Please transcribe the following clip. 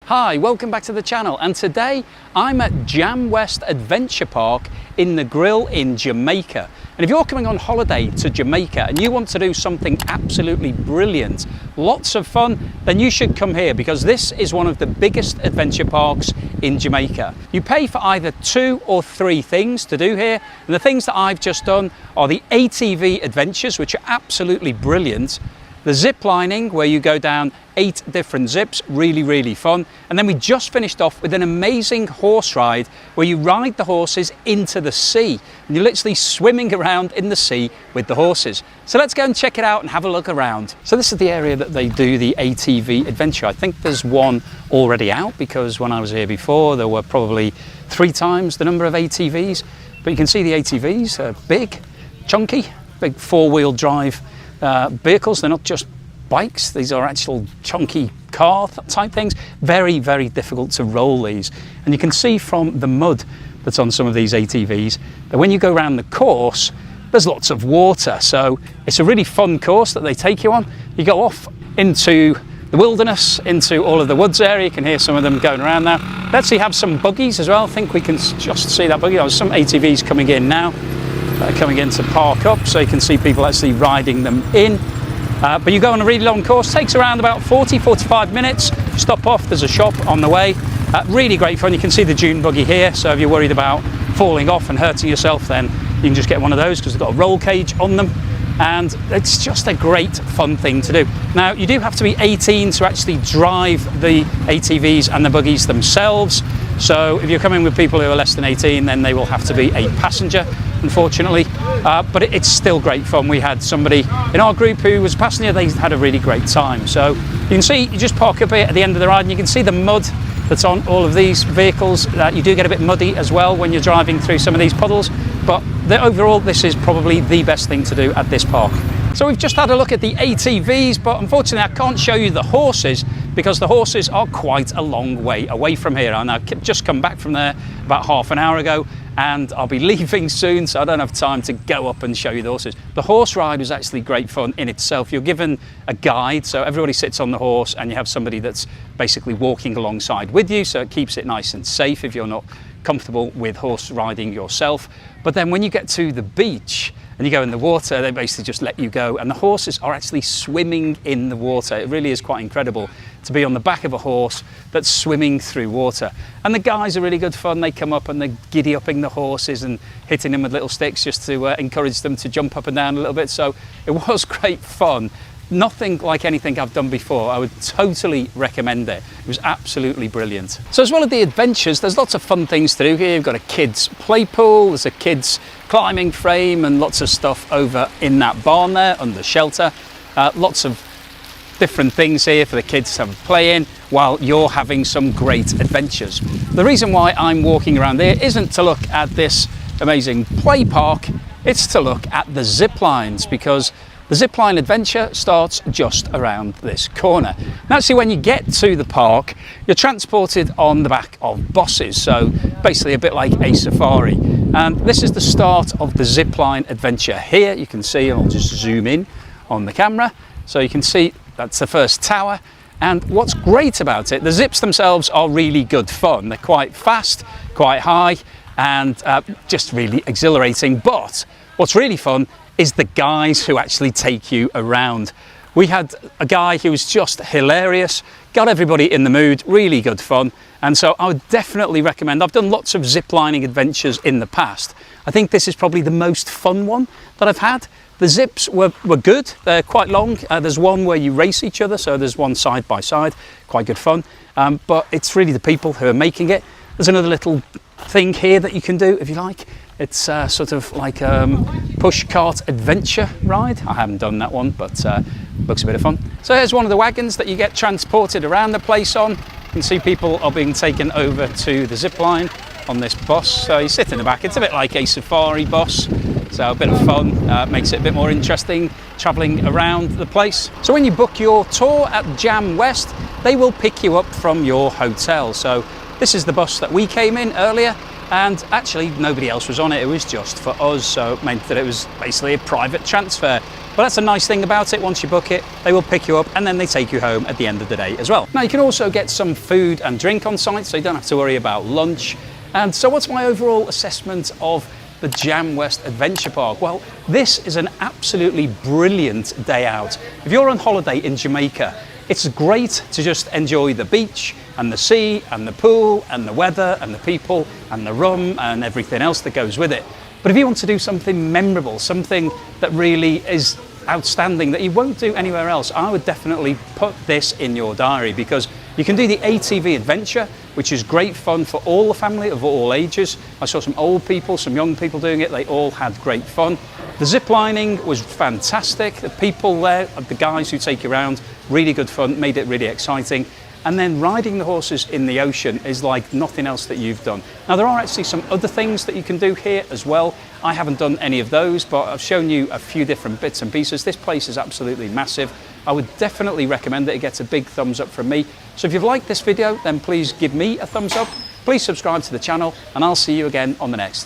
Hi, welcome back to the channel, and today I'm at Jamwest Adventure Park in Negril in Jamaica. And if you're coming on holiday to Jamaica and you want to do something absolutely brilliant, lots of fun, then you should come here because this is one of the biggest adventure parks in Jamaica. You pay for either 2 or 3 things to do here, and the things that I've just done are the ATV adventures, which are absolutely brilliant. The zip lining, where you go down 8 different zips, really fun. And then we just finished off with an amazing horse ride where you ride the horses into the sea and you're literally swimming around in the sea with the horses. So let's go and check it out and have a look around. So this is the area that they do the ATV adventure. I think there's one already out because when I was here before there were probably 3 times the number of ATVs. But you can see the ATVs are big, chunky, big 4-wheel drive vehicles. They're not just bikes, these are actual chunky car type things. Very difficult to roll these, and you can see from the mud that's on some of these ATVs that when you go around the course there's lots of water, so it's a really fun course that they take you on. You go off into the wilderness, into all of the woods area. You can hear some of them going around now. They actually have some buggies as well. I think we can just see that buggy. There's some ATVs coming in now. Coming in to park up, so you can see people actually riding them in. But you go on a really long course, takes around about 40-45 minutes. Stop off, there's a shop on the way. Really great fun. You can see the dune buggy here, so if you're worried about falling off and hurting yourself, then you can just get one of those because they've got a roll cage on them, and it's just a great fun thing to do. Now you do have to be 18 to actually drive the ATVs and the buggies themselves, so if you're coming with people who are less than 18 then they will have to be a passenger, unfortunately, but it's still great fun. We had somebody in our group who was a passenger. They had a really great time. So you can see, you just park up here at the end of the ride and you can see the mud that's on all of these vehicles. You do get a bit muddy as well when you're driving through some of these puddles, but overall this is probably the best thing to do at this park. So we've just had a look at the ATVs, but unfortunately I can't show you the horses because the horses are quite a long way away from here, and I've just come back from there about half an hour ago and I'll be leaving soon, so I don't have time to go up and show you the horses. The horse ride was actually great fun in itself. You're given a guide, so everybody sits on the horse and you have somebody that's basically walking alongside with you, so it keeps it nice and safe if you're not comfortable with horse riding yourself. But then when you get to the beach and you go in the water, they basically just let you go, and the horses are actually swimming in the water. It really is quite incredible to be on the back of a horse that's swimming through water. And the guys are really good fun. They come up and they're giddy upping the horses and hitting them with little sticks just to encourage them to jump up and down a little bit. So it was great fun. Nothing like anything I've done before. I would totally recommend it. It was absolutely brilliant. So as well as the adventures, there's lots of fun things to do here. You've got a kids play pool, there's a kids climbing frame and lots of stuff over in that barn there under shelter. Lots of different things here for the kids to have a play in while you're having some great adventures. The reason why I'm walking around here isn't to look at this amazing play park, it's to look at the zip lines, because the zipline adventure starts just around this corner. Now actually when you get to the park, you're transported on the back of buses, so basically a bit like a safari. And this is the start of the zipline adventure here. You can see, and I'll just zoom in on the camera, so you can see that's the first tower. And what's great about it, the zips themselves are really good fun. They're quite fast, quite high, and just really exhilarating. But what's really fun is the guys who actually take you around. We had a guy who was just hilarious, got everybody in the mood, really good fun. And so I would definitely recommend. I've done lots of ziplining adventures in the past. I think this is probably the most fun one that I've had. The zips were good, they're quite long. There's one where you race each other, so there's one side by side, quite good fun. But it's really the people who are making it. There's another little thing here that you can do if you like. It's sort of like a push cart adventure ride. I haven't done that one, but looks a bit of fun. So here's one of the wagons that you get transported around the place on. You can see people are being taken over to the zip line on this bus. So you sit in the back. It's a bit like a safari bus, so a bit of fun. Makes it a bit more interesting traveling around the place. So when you book your tour at Jamwest, they will pick you up from your hotel. So this is the bus that we came in earlier, and actually nobody else was on it. It was just for us, so it meant that it was basically a private transfer. But that's a nice thing about it. Once you book it, they will pick you up and then they take you home at the end of the day as well. Now you can also get some food and drink on site, so you don't have to worry about lunch. And so what's my overall assessment of the Jamwest Adventure Park? Well, this is an absolutely brilliant day out. If you're on holiday in Jamaica, it's great to just enjoy the beach and the sea and the pool and the weather and the people and the rum and everything else that goes with it. But if you want to do something memorable, something that really is outstanding that you won't do anywhere else, I would definitely put this in your diary, because you can do the ATV adventure, which is great fun for all the family of all ages. I saw some old people, some young people doing it. They all had great fun. The zip lining was fantastic. The people there, the guys who take you around, really good fun, made it really exciting. And then riding the horses in the ocean is like nothing else that you've done. Now there are actually some other things that you can do here as well. I haven't done any of those, but I've shown you a few different bits and pieces. This place is absolutely massive. I would definitely recommend that it gets a big thumbs up from me. So if you've liked this video, then please give me a thumbs up. Please subscribe to the channel, and I'll see you again on the next.